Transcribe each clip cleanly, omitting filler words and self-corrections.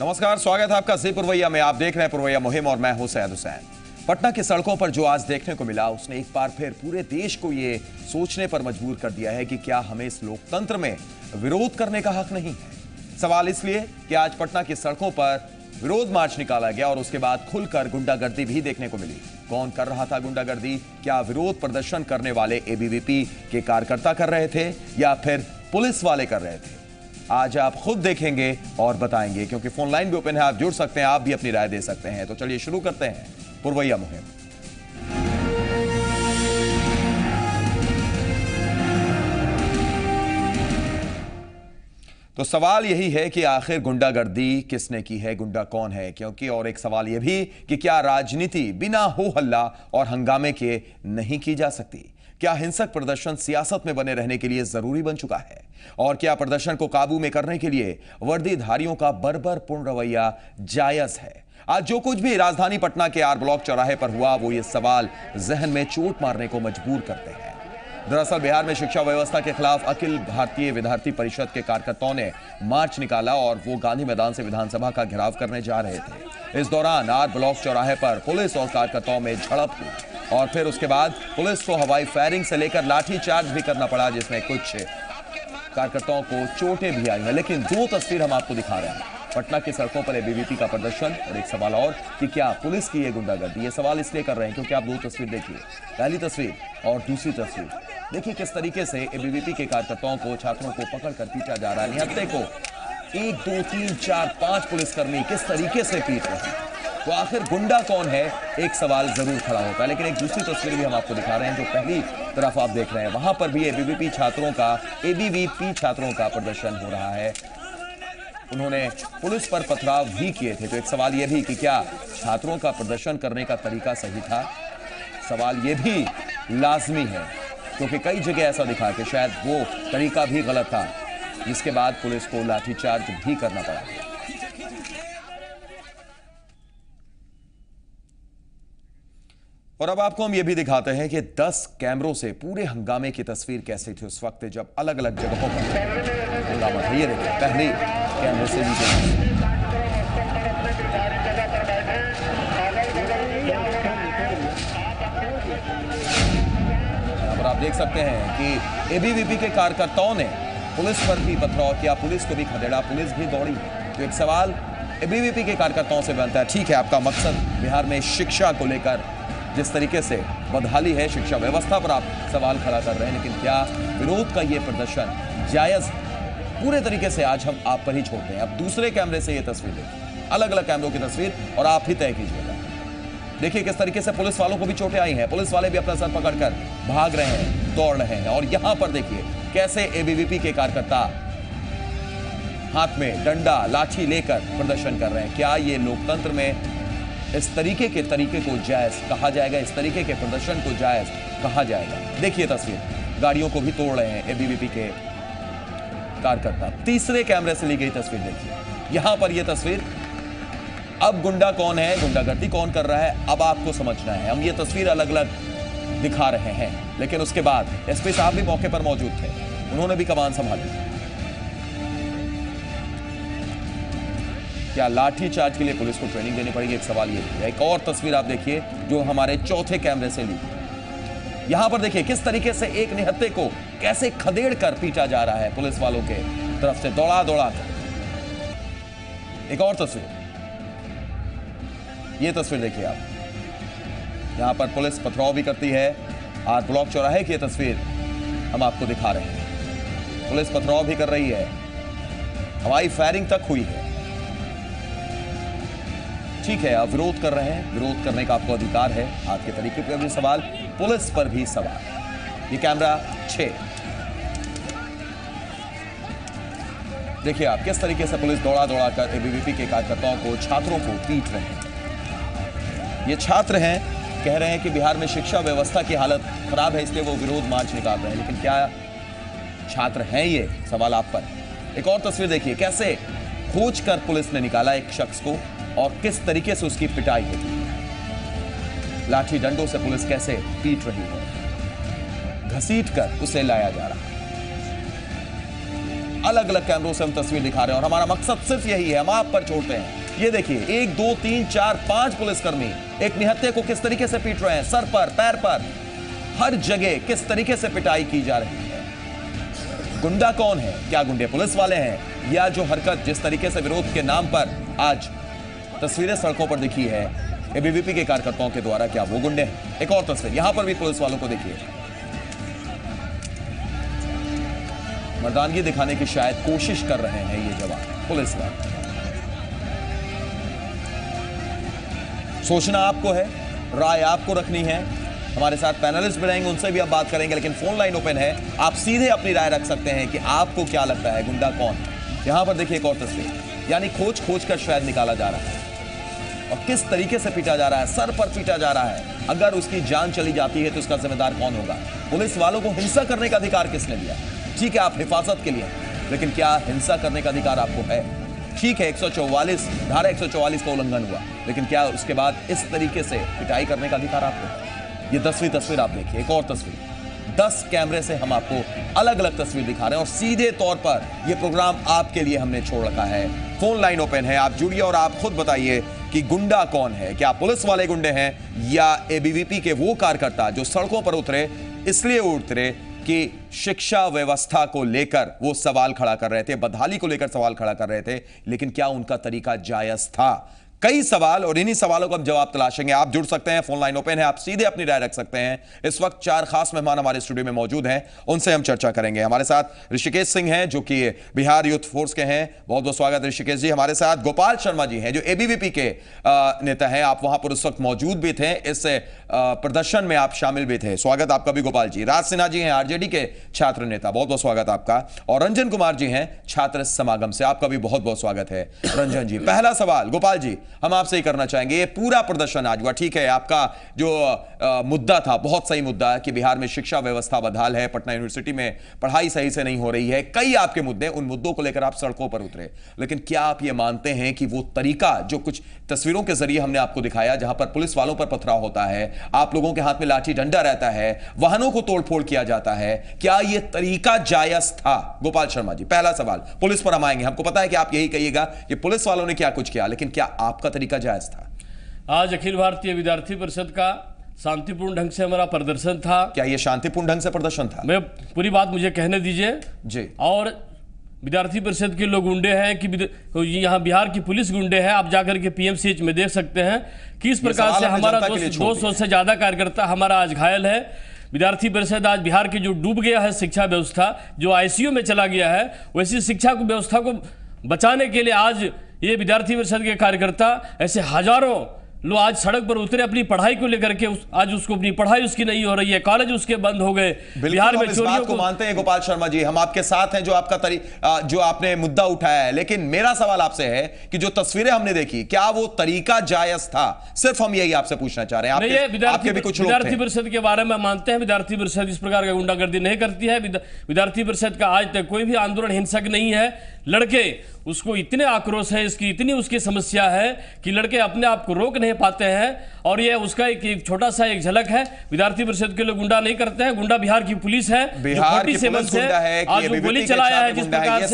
नमस्कार, स्वागत है आपका जी पुरवैया में। आप देख रहे हैं पुरवैया मुहिम और मैं हूं सैयद हुसैन। पटना की सड़कों पर जो आज देखने को मिला उसने एक बार फिर पूरे देश को ये सोचने पर मजबूर कर दिया है कि क्या हमें इस लोकतंत्र में विरोध करने का हक नहीं है। सवाल इसलिए कि आज पटना की सड़कों पर विरोध मार्च निकाला गया और उसके बाद खुलकर गुंडागर्दी भी देखने को मिली। कौन कर रहा था गुंडागर्दी? क्या विरोध प्रदर्शन करने वाले एबीवीपी के कार्यकर्ता कर रहे थे या फिर पुलिस वाले कर रहे थे? आज आप खुद देखेंगे और बताएंगे, क्योंकि फोन लाइन भी ओपन है, आप जुड़ सकते हैं, आप भी अपनी राय दे सकते हैं। तो चलिए शुरू करते हैं पुरवैया मुहिम। तो सवाल यही है कि आखिर गुंडागर्दी किसने की है, गुंडा कौन है? क्योंकि और एक सवाल यह भी कि क्या राजनीति बिना हो हल्ला और हंगामे के नहीं की जा सकती? क्या हिंसक प्रदर्शन सियासत में बने रहने के लिए जरूरी बन चुका है? और क्या प्रदर्शन को काबू में करने के लिए वर्दीधारियों का बर्बरपूर्ण रवैया जायज है? आज जो कुछ भी राजधानी पटना के आर ब्लॉक चौराहे पर हुआ, वो ये सवाल जहन में चोट मारने को मजबूर करते हैं। दरअसल बिहार में शिक्षा व्यवस्था के खिलाफ अखिल भारतीय विद्यार्थी परिषद के कार्यकर्ताओं ने मार्च निकाला और वो गांधी मैदान से विधानसभा का घेराव करने जा रहे थे। इस दौरान आर ब्लॉक चौराहे पर पुलिस और कार्यकर्ताओं में झड़प हुई और फिर उसके बाद पुलिस को हवाई फायरिंग से लेकर लाठीचार्ज भी करना पड़ा, जिसमें कुछ कार्यकर्ताओं को चोटें भी आई हैं। लेकिन दो तस्वीर हम आपको दिखा रहे हैं, पटना की सड़कों पर एबीवीपी का प्रदर्शन और एक सवाल और कि क्या पुलिस की ये गुंडागर्दी। ये सवाल इसलिए कर रहे हैं क्योंकि आप दो तस्वीर देखिए, पहली तस्वीर और दूसरी तस्वीर। देखिए किस तरीके से एबीवीपी के कार्यकर्ताओं को, छात्रों को पकड़कर पीटा जा रहा है। निहत्थे को 1 2 3 4 5 पुलिसकर्मी किस तरीके से पीट रहे हैं। तो आखिर गुंडा कौन है, एक सवाल जरूर खड़ा होता है। लेकिन एक दूसरी तस्वीर भी हम आपको दिखा रहे हैं, जो पहली तरफ आप देख रहे हैं, वहां पर भी एबीवीपी छात्रों का प्रदर्शन हो रहा है। उन्होंने पुलिस पर पथराव भी किए थे। तो एक सवाल यह भी कि क्या छात्रों का प्रदर्शन करने का तरीका सही था? सवाल यह भी लाजमी है क्योंकि कई जगह ऐसा दिखा कि शायद वो तरीका भी गलत था, जिसके बाद पुलिस को लाठीचार्ज भी करना पड़ा। और अब आपको हम यह भी दिखाते हैं कि 10 कैमरों से पूरे हंगामे की तस्वीर कैसी थी उस वक्त जब अलग अलग जगहों पर हंगामा था। ये देखिए पहले कैमरे से ली गई। यहां पर आप देख सकते हैं कि एबीवीपी के कार्यकर्ताओं ने पुलिस पर भी पथराव किया, पुलिस को भी खदेड़ा, पुलिस भी दौड़ी। तो एक सवाल एबीवीपी के कार्यकर्ताओं से बनता है, ठीक है आपका मकसद बिहार में शिक्षा को लेकर जिस तरीके से बदहाली है, शिक्षा व्यवस्था पर आप सवाल खड़ा कर रहे हैं, लेकिन क्या विरोध का ये प्रदर्शन जायज है? पूरे तरीके से आज हम आप पर ही छोड़ते हैं। अब दूसरे कैमरे से ये तस्वीर देखिए, अलग अलग कैमरों की तस्वीर, और आप ही तय कीजिएगा। देखिए किस तरीके से पुलिस वालों को भी चोटें आई हैं, पुलिस वाले भी अपना सर पकड़कर भाग रहे हैं, दौड़ रहे हैं। और यहां पर देखिए कैसे एबीवीपी के कार्यकर्ता हाथ में डंडा लाठी लेकर प्रदर्शन कर रहे हैं। क्या ये लोकतंत्र में इस तरीके को जायज कहा जाएगा? इस तरीके के प्रदर्शन को जायज कहा जाएगा? देखिए तस्वीर, गाड़ियों को भी तोड़ रहे हैं एबीवीपी के कार्यकर्ता। तीसरे कैमरे से ली गई तस्वीर देखिए, यहां पर यह तस्वीर। अब गुंडा कौन है, गुंडागर्दी कौन कर रहा है, अब आपको समझना है। हम ये तस्वीर अलग अलग दिखा रहे हैं, लेकिन उसके बाद एसपी साहब भी मौके पर मौजूद थे, उन्होंने भी कमान संभाली। क्या लाठी चार्ज के लिए पुलिस को ट्रेनिंग देनी पड़ेगी? एक सवाल ये है। एक और तस्वीर आप देखिए जो हमारे चौथे कैमरे से ली। यहां पर देखिए किस तरीके से एक निहत्थे को कैसे खदेड़ कर पीटा जा रहा है पुलिस वालों के तरफ से, दौड़ा दौड़ा कर। एक और तस्वीर, ये तस्वीर देखिए आप, यहां पर पुलिस पथराव भी करती है। आर ब्लॉक चौराहे की तस्वीर हम आपको दिखा रहे हैं, पुलिस पथराव भी कर रही है, हवाई फायरिंग तक हुई है। ठीक है, आप विरोध कर रहे हैं, विरोध करने का आपको अधिकार है, आपके तरीके पर भी सवाल, पुलिस पर भी सवाल। ये कैमरा 6 देखिए आप किस तरीके से पुलिस दौड़ा दौड़ा कर एबीवीपी के कार्यकर्ताओं को, छात्रों को पीट रहे हैं। ये छात्र हैं, कह रहे हैं कि बिहार में शिक्षा व्यवस्था की हालत खराब है, इसलिए वो विरोध मार्च निकाल रहे हैं। लेकिन क्या छात्र हैं ये? सवाल आप पर। एक और तस्वीर देखिए, कैसे खोज कर पुलिस ने निकाला एक शख्स को और किस तरीके से उसकी पिटाई होती है। लाठी डंडों से पुलिस कैसे पीट रही है, घसीट कर उसे लाया जा रहा है। अलग अलग कैमरों से हम तस्वीर दिखा रहे हैं और हमारा मकसद सिर्फ यही है, हम आप पर छोड़ते हैं। ये देखिए 1 2 3 4 5 पुलिसकर्मी एक निहत्थे को किस तरीके से पीट रहे हैं, सर पर, पैर पर, हर जगह किस तरीके से पिटाई की जा रही है। गुंडा कौन है? क्या गुंडे पुलिस वाले हैं, या जो हरकत जिस तरीके से विरोध के नाम पर आज तस्वीरें सड़कों पर दिखी है एबीवीपी के कार्यकर्ताओं के द्वारा, क्या वो गुंडे हैं? एक और तस्वीर यहां पर भी पुलिस वालों को देखिए, मर्दानगी दिखाने की शायद कोशिश कर रहे हैं ये जवान पुलिस वाले। सोचना आपको है, राय आपको रखनी है। हमारे साथ पैनलिस्ट भी रहेंगे, उनसे भी आप बात करेंगे, लेकिन फोन लाइन ओपन है, आप सीधे अपनी राय रख सकते हैं कि आपको क्या लगता है गुंडा कौन है। यहां पर देखिए एक और तस्वीर, यानी खोज खोज कर शायद निकाला जा रहा है और किस तरीके से पीटा जा रहा है, सर पर पीटा जा रहा है। अगर उसकी जान चली जाती है तो उसका जिम्मेदार कौन होगा? पुलिस वालों को हिंसा करने का अधिकार किसने दिया? ठीक है, आप हिफाजत के लिए, लेकिन क्या हिंसा करने का अधिकार आपको है? ठीक है, 144 धारा 144 का उल्लंघन हुआ, लेकिन क्या उसके बाद इस तरीके से पिटाई करने का अधिकार आपको है? ये 10वीं तस्वीर आप देखिए, एक और तस्वीर, 10 कैमरे से हम आपको अलग अलग तस्वीर दिखा रहे हैं और सीधे तौर पर यह प्रोग्राम आपके लिए हमने छोड़ रखा है। फोन लाइन ओपन है, आप जुड़िए और आप खुद बताइए कि गुंडा कौन है। क्या पुलिस वाले गुंडे हैं या एबीवीपी के वो कार्यकर्ता जो सड़कों पर उतरे इसलिए उतरे कि शिक्षा व्यवस्था को लेकर वो सवाल खड़ा कर रहे थे, बदहाली को लेकर सवाल खड़ा कर रहे थे, लेकिन क्या उनका तरीका जायज था? कई सवाल और इन्हीं सवालों का हम जवाब तलाशेंगे। आप जुड़ सकते हैं, फोन लाइन ओपन है, आप सीधे अपनी राय रख सकते हैं। इस वक्त 4 खास मेहमान हमारे स्टूडियो में मौजूद हैं, उनसे हम चर्चा करेंगे। हमारे साथ ऋषिकेश सिंह हैं जो कि बिहार यूथ फोर्स के हैं, बहुत बहुत स्वागत ऋषिकेश जी। हमारे साथ गोपाल शर्मा जी हैं जो एबीवीपी के नेता हैं, आप वहां पर उस वक्त मौजूद भी थे, इस प्रदर्शन में आप शामिल भी थे, स्वागत आपका भी गोपाल जी। राज सिन्हा जी हैं आरजेडी के छात्र नेता, बहुत बहुत स्वागत आपका। और रंजन कुमार जी हैं छात्र समागम से, आपका भी बहुत बहुत स्वागत है रंजन जी। पहला सवाल गोपाल जी हम आपसे ही करना चाहेंगे, ये पूरा प्रदर्शन आज हुआ, ठीक है, आपका जो मुद्दा था बहुत सही मुद्दा कि बिहार में शिक्षा व्यवस्था बदहाल है, पटना यूनिवर्सिटी में पढ़ाई सही से नहीं हो रही है, कई आपके मुद्दे, उन मुद्दों को लेकर आप सड़कों पर उतरे, लेकिन क्या आप ये मानते हैं कि वो तरीका जो कुछ तस्वीरों के जरिए हमने आपको दिखाया जहां पर पुलिस वालों पर पथराव होता है, आप लोगों के हाथ में लाठी डंडा रहता है, वाहनों को तोड़फोड़ किया जाता है, क्या यह तरीका जायज था? गोपाल शर्मा जी, पहला सवाल, पुलिस पर हम आएंगे, हमको पता है कि आप यही कहिएगा कि पुलिस वालों ने क्या कुछ किया, लेकिन क्या आपका तरीका जायज था? आज अखिल भारतीय विद्यार्थी परिषद का शांतिपूर्ण ढंग से हमारा प्रदर्शन था। क्या यह शांतिपूर्ण ढंग से प्रदर्शन था? मैं पूरी बात मुझे कहने दीजिए जी। और विद्यार्थी परिषद के लोग गुंडे हैं कि यहाँ बिहार की पुलिस गुंडे हैं, आप जाकर के पीएमसीएच में देख सकते हैं किस प्रकार से हमारा 200 से ज्यादा कार्यकर्ता हमारा आज घायल है। विद्यार्थी परिषद आज बिहार की जो डूब गया है शिक्षा व्यवस्था, जो आईसीयू में चला गया है, वैसी शिक्षा को व्यवस्था को बचाने के लिए आज ये विद्यार्थी परिषद के कार्यकर्ता ऐसे हजारों लोग आज सड़क पर उतरे अपनी पढ़ाई को लेकर के। आज उसको अपनी पढ़ाई उसकी नहीं हो रही है, कॉलेज उसके बंद हो गए, बिहार में चोरियों को मानते हैं। गोपाल शर्मा जी, हम आपके साथ हैं, जो आपका जो आपने मुद्दा उठाया है, लेकिन मेरा सवाल आपसे है कि जो तस्वीरें हमने देखी, क्या वो तरीका जायज था? सिर्फ हम यही आपसे पूछना चाह रहे हैं। आपके भी कुछ लोग विद्यार्थी परिषद के बारे में मानते हैं, विद्यार्थी परिषद इस प्रकार का गुंडागर्दी नहीं करती है। विद्यार्थी परिषद का आज तक कोई भी आंदोलन हिंसक नहीं है। लड़के उसको इतने आक्रोश है, इसकी इतनी उसकी समस्या है कि लड़के अपने आप को रोक नहीं पाते हैं, और ये उसका एक छोटा सा एक झलक है। विद्यार्थी परिषद के लोग गुंडा नहीं करते हैं, गुंडा बिहार की पुलिस है, बिहार की पुलिस गुंडा है, आज जो गोली चलाया है जिस प्रकार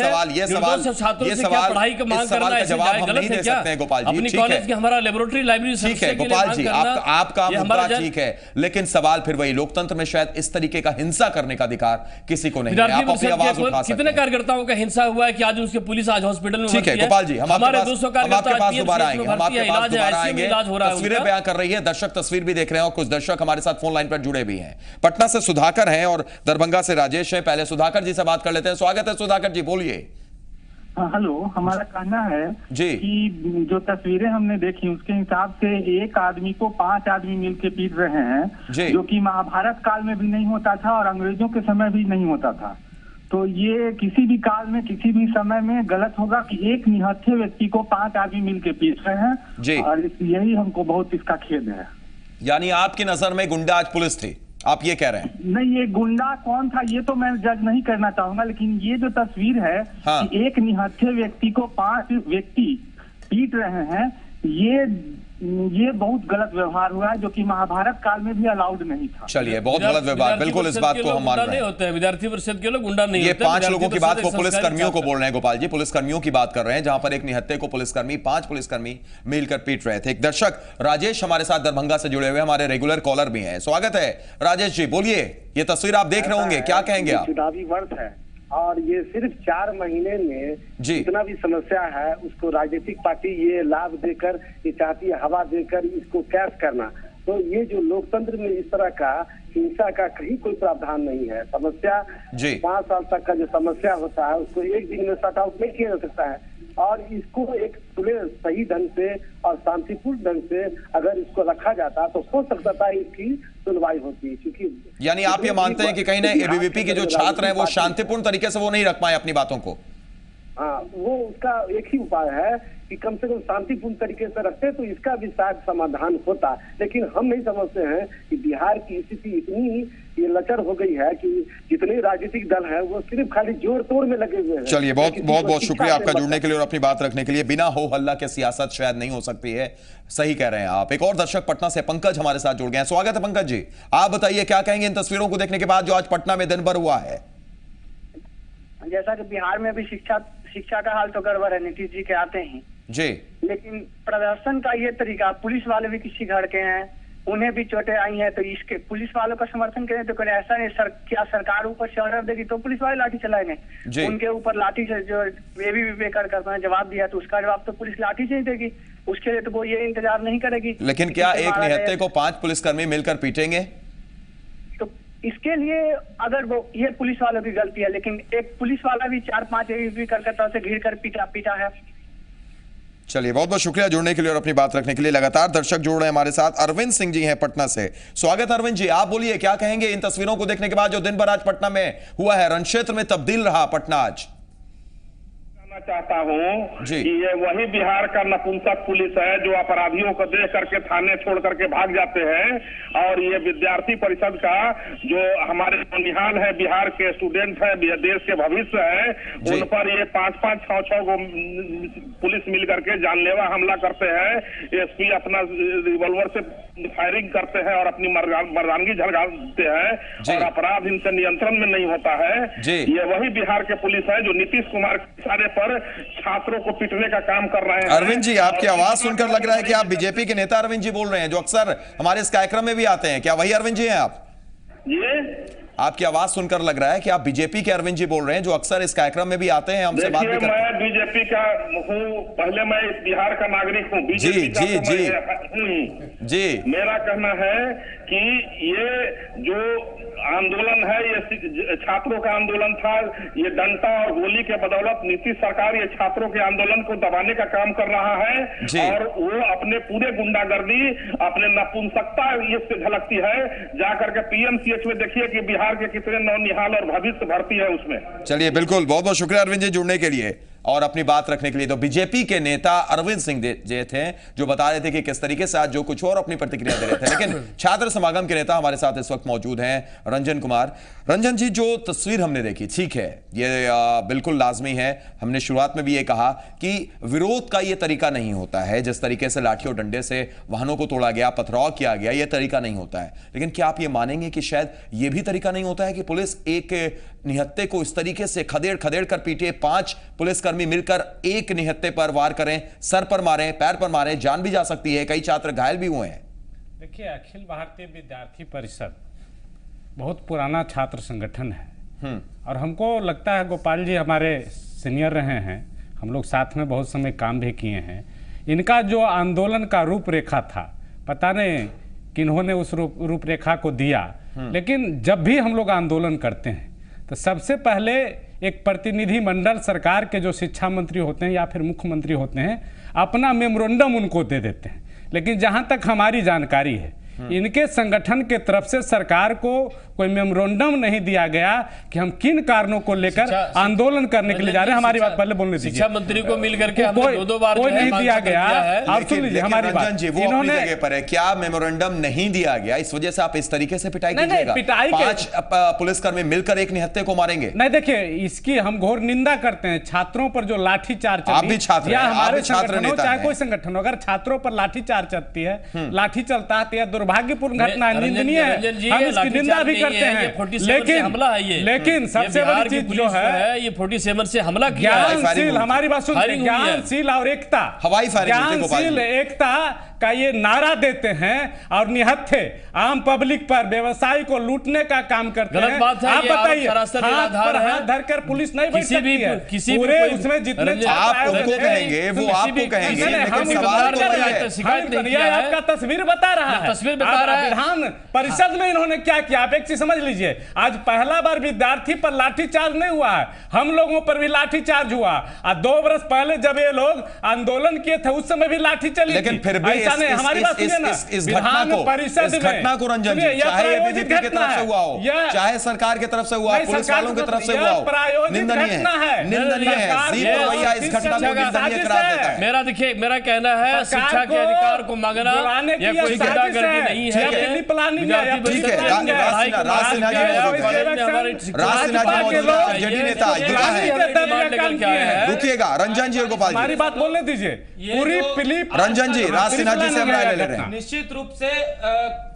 से, छात्रों से क्या पढ़ाई का मांग करना है, गलत है क्या? अपनी कॉलेज की हमारा लेबोरेटरी लाइब्रेरी, ठीक है गोपाल जी, आपका मुद्दा ठीक है, लेकिन सवाल फिर वही, लोकतंत्र में शायद इस तरीके का हिंसा करने का अधिकार किसी को नहीं है। कितने कार्यकर्ताओं का हिंसा हुआ है कि आज उसके पुलिस आज हॉस्पिटल में, ठीक है गोपाल जी, हमारे 200 कार्यकर्ता दोबारा आएंगे, हम आपके पास दोबारा आएंगे। तस्वीरें बयां कर रही है, दर्शक तस्वीर भी देख रहे हैं और कुछ दर्शक हमारे साथ फोन लाइन पर जुड़े भी हैं। पटना से सुधाकर हैं और दरभंगा से राजेश हैं। पहले सुधाकर जी से बात कर लेते हैं। स्वागत है सुधाकर जी, बोलिए। हेलो, हमारा कहना है जी कि जो तस्वीरें हमने देखी उसके हिसाब से एक आदमी को 5 आदमी मिलकर पीट रहे हैं, जो कि महाभारत काल में भी नहीं होता था और अंग्रेजों के समय भी नहीं होता था। तो ये किसी भी काल में किसी भी समय में गलत होगा कि एक निहत्थे व्यक्ति को 5 आदमी मिलकर पीट रहे हैं, और यही हमको बहुत इसका खेद है। यानी आपकी नजर में गुंडा आज पुलिस थी, आप ये कह रहे हैं? नहीं, ये गुंडा कौन था ये तो मैं जज नहीं करना चाहूंगा, लेकिन ये जो तस्वीर है कि एक निहत्थे व्यक्ति को 5 व्यक्ति पीट रहे हैं, ये ये बहुत गलत व्यवहार हुआ है, जो कि महाभारत काल में भी अलाउड नहीं था। चलिए, बहुत गलत व्यवहार, बिल्कुल इस बात को हम मान रहे हैं। होते हैं विद्यार्थी परिषद के लोग गुंडा नहीं ये होते। 5 लोगों की बात वो पुलिस कर्मियों को बोल रहे हैं गोपाल जी, पुलिस कर्मियों की बात कर रहे हैं, जहां पर एक निहत्थे को पुलिसकर्मी 5 पुलिसकर्मी मिलकर पीट रहे थे। एक दर्शक राजेश हमारे साथ दरभंगा से जुड़े हुए हमारे रेगुलर कॉलर भी हैं। स्वागत है राजेश जी, बोलिए, ये तस्वीर आप देख रहे होंगे, क्या कहेंगे आप? चुनावी वर्ष है और ये सिर्फ 4 महीने में जितना भी समस्या है उसको राजनीतिक पार्टी ये लाभ देकर, ये चाहती है हवा देकर इसको कैश करना। तो ये जो लोकतंत्र में इस तरह का हिंसा का कहीं कोई प्रावधान नहीं है। समस्या 5 साल तक का जो समस्या होता है उसको एक दिन में सॉर्ट आउट नहीं किया जा सकता है, और इसको एक खुले सही ढंग से और शांतिपूर्ण ढंग से अगर इसको रखा जाता तो हो सकता था इसकी सुनवाई होती। क्योंकि यानी आप ये मानते हैं कि कहीं ना एबीवीपी के जो छात्र हैं वो शांतिपूर्ण तरीके से वो नहीं रख पाए अपनी बातों को? हाँ, वो उसका एक ही उपाय है कि कम से कम शांतिपूर्ण तरीके से रखते तो इसका भी शायद समाधान होता। लेकिन हम नहीं समझते हैं कि बिहार की स्थिति इतनी ये लचर हो गई है कि जितने राजनीतिक दल है वो सिर्फ खाली जोड़ तोड़ में लगे हुए हैं। चलिए, बहुत शुक्रिया आपका जुड़ने के लिए और अपनी बात रखने के लिए। बिना हो हल्ला के सियासत शायद नहीं हो सकती है, सही कह रहे हैं आप। एक और दर्शक पटना से पंकज हमारे साथ जुड़ गए हैं। स्वागत है पंकज जी, आप बताइए क्या कहेंगे इन तस्वीरों को देखने के बाद जो आज पटना में दिन भर हुआ है? जैसा कि बिहार में भी शिक्षा का हाल तो गड़बड़ है, नीतीश जी के आते ही जी, लेकिन प्रदर्शन का ये तरीका, पुलिस वाले भी किसी घर के हैं, उन्हें भी चोटें आई हैं, तो इसके पुलिस वालों का समर्थन करें तो कोई ऐसा नहीं। क्या सरकार ऊपर से ऑर्डर देगी तो पुलिस वाले लाठी चलाएंगे? उनके ऊपर लाठी से जो एबीवीपी कर जवाब दिया तो उसका जवाब तो पुलिस लाठी से ही देगी, उसके लिए तो वो ये इंतजार नहीं करेगी। लेकिन क्या एक निहत्थे को 5 पुलिसकर्मी मिलकर पीटेंगे? तो इसके लिए अगर वो ये पुलिस वालों की गलती है, लेकिन एक पुलिस वाला भी 4-5 एबीवीपी करके से घिर कर पीटा है। चलिए, बहुत बहुत शुक्रिया जुड़ने के लिए और अपनी बात रखने के लिए। लगातार दर्शक जुड़ रहे हैं हमारे साथ। अरविंद सिंह जी हैं पटना से। स्वागत अरविंद जी, आप बोलिए क्या कहेंगे इन तस्वीरों को देखने के बाद जो दिन भर आज पटना में हुआ है? रण क्षेत्र में तब्दील रहा पटना आज। चाहता हूँ कि ये वही बिहार का नपुंसक पुलिस है जो अपराधियों को देख करके थाने छोड़ करके भाग जाते हैं, और ये विद्यार्थी परिषद का जो हमारे निहाल है, बिहार के स्टूडेंट है, देश के भविष्य है, उन पर ये 5-5, 6-6 को पुलिस मिल करके जानलेवा हमला करते हैं। एसपी अपना रिवॉल्वर से फायरिंग करते हैं और अपनी मर्दानगी झलकाते हैं और अपराध इनसे नियंत्रण में नहीं होता है। ये वही बिहार के पुलिस है जो नीतीश कुमार के इशारे पर छात्रों को पीटने का काम कर रहे हैं। अरविंद जी, आपकी आवाज सुनकर लग रहा है कि आप बीजेपी के नेता अरविंद जी बोल रहे हैं, जो अक्सर हमारे इस कार्यक्रम में भी आते हैं। क्या वही अरविंद जी हैं आप? ये आपकी आवाज सुनकर लग रहा है कि आप बीजेपी के अरविंद जी बोल रहे हैं, जो अक्सर इस कार्यक्रम में भी आते हैं, हमसे बात भी करते हैं। मैं बीजेपी का हूँ, पहले मैं बिहार का नागरिक हूँ, बीजेपी का जी। मेरा कहना है कि ये जो आंदोलन है, ये छात्रों का आंदोलन था, ये डंडा और गोली के बदौलत नीतीश सरकार ये छात्रों के आंदोलन को दबाने का काम कर रहा है, और वो अपने पूरे गुंडागर्दी, अपने नपुंसकता इससे झलकती है। जाकर के पीएमसीएच में देखिए कि बिहार के कितने नौनिहाल और भविष्य भर्ती है उसमें। चलिए, बिल्कुल, बहुत बहुत शुक्रिया अरविंद जी जुड़ने के लिए और अपनी बात रखने के लिए। तो बीजेपी के नेता अरविंद सिंह जी थे जो बता रहे थे कि किस तरीके से आज जो कुछ और अपनी प्रतिक्रिया दे रहे थे। लेकिन छात्र समागम के नेता हमारे साथ इस वक्त मौजूद हैं रंजन कुमार। रंजन जी, जो तस्वीर हमने देखी, ठीक है, ये बिल्कुल लाजमी है। हमने शुरुआत में भी ये कहा कि विरोध का ये तरीका नहीं होता है, जिस तरीके से लाठी और डंडे से वाहनों को तोड़ा गया, पथराव किया गया, ये तरीका नहीं होता है। लेकिन क्या आप ये मानेंगे कि शायद ये भी तरीका नहीं होता है कि पुलिस एक निहत्थे को इस तरीके से खदेड़ कर पीटे, 5 पुलिसकर्मी मिलकर एक निहत्थे पर वार करें, सर पर मारें, पैर पर मारें, जान भी जा सकती है, कई छात्र घायल भी हुए हैं। देखिए, अखिल भारतीय विद्यार्थी परिषद बहुत पुराना छात्र संगठन है और हमको लगता है गोपाल जी हमारे सीनियर रहे हैं, हम लोग साथ में बहुत समय काम भी किए हैं। इनका जो आंदोलन का रूपरेखा था, पता नहीं किन्होंने उस रूपरेखा को दिया, लेकिन जब भी हम लोग आंदोलन करते हैं तो सबसे पहले एक प्रतिनिधि मंडल सरकार के जो शिक्षा मंत्री होते हैं या फिर मुख्यमंत्री होते हैं, अपना मेमोरेंडम उनको दे देते हैं। लेकिन जहाँ तक हमारी जानकारी है, इनके संगठन के तरफ से सरकार को कोई मेमोरेंडम नहीं दिया गया कि हम किन कारणों को लेकर आंदोलन करने के लिए जा रहे हैं। हमारी बात पहले बोलने दीजिए। शिक्षा मंत्री को मिल करके दो बार कोई नहीं दिया गया। आप सुन लीजिए हमारी बात। इन्होंने जगह पर है, क्या मेमोरेंडम नहीं दिया गया, इस वजह से आप इस तरीके से पिटाई कीजिएगा? 5 पुलिसकर्मी मिलकर एक निहत्थे को मारेंगे? नहीं, देखिए इसकी हम घोर निंदा करते हैं। छात्रों पर जो लाठीचार्ज आप भी छात्र या हैं, हमारे छात्र संगठन हो नेता चाहे हैं। कोई संगठन हो, अगर छात्रों पर लाठीचार्ज चलती है, लाठी चलता है तो यह दुर्भाग्यपूर्ण घटना है, निंदनीय है। हम इसकी निंदा भी करते हैं। लेकिन सबसे बड़ी चीज जो है ये 47 से हमला किया, ज्ञानशील, हमारी बात सुनिए, ज्ञानशील और एकता, हवाई फायरिंग, ज्ञानशील एकता का ये नारा देते हैं और निहत्थे आम पब्लिक पर, व्यवसायी को लूटने का काम करते हैं। बात है, आप बताइए, हाथ पर हाथ धरकर पुलिस नहीं बैठ सकती है। किसी पूरे उसमें जितने आप उनको कहेंगे, वो आपको कहेंगे, लेकिन सवाल तो वही है। आपका तस्वीर बता रहा है, तस्वीर बता रहा है। विधान परिषद में इन्होंने क्या किया, आप एक चीज समझ लीजिए। आज पहला बार विद्यार्थी पर लाठीचार्ज नहीं हुआ है, हम लोगों पर भी लाठीचार्ज हुआ। और 2 वर्ष पहले जब ये लोग आंदोलन किए थे उस समय भी लाठी चली, लेकिन फिर भी हमारी बात सुनिए ना, इस घटना को रंजन जी, चाहे एबीवीपी की तरफ से हुआ हो, चाहे सरकार की तरफ से हुआ, पुलिस वालों की तरफ से हुआ हो, निंदनीय है, निंदनीय है। रवैया इस घटना को निंदनीय करार देता है। मेरा देखिए, मेरा कहना है शिक्षा के अधिकार को मांगना या कोई गुंडागर्दी नहीं है। ठीक है, जेडी नेता युवा है। रुकिएगा रंजन जी और गोपाल जी, हमारी बात बोलने दीजिए। पूरी फिलिप रंजन जी, राज सिन्हा जी से हम राय ले रहे हैं। निश्चित रूप से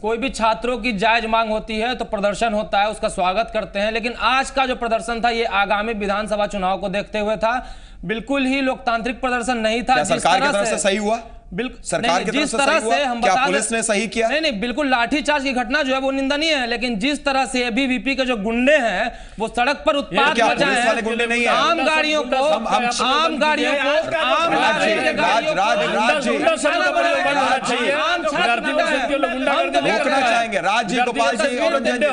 कोई भी छात्रों की जायज मांग होती है तो प्रदर्शन होता है, उसका स्वागत करते हैं। लेकिन आज का जो प्रदर्शन था ये आगामी विधानसभा चुनाव को देखते हुए था, बिल्कुल ही लोकतांत्रिक प्रदर्शन नहीं था। सरकार की तरफ से सही हुआ? बिल्कुल सरकार की तरफ से सही हुआ? हम क्या पुलिस ने सही किया? नहीं, बिल्कुल लाठीचार्ज की घटना जो है वो निंदनीय है। लेकिन जिस तरह से एबीवीपी के जो गुंडे हैं वो सड़क पर उत्पात मचाए हैं, गुंडे नहीं है, आम गाड़ियों को रोकना चाहेंगे। राज जी, गोपाल जी और रंजन जी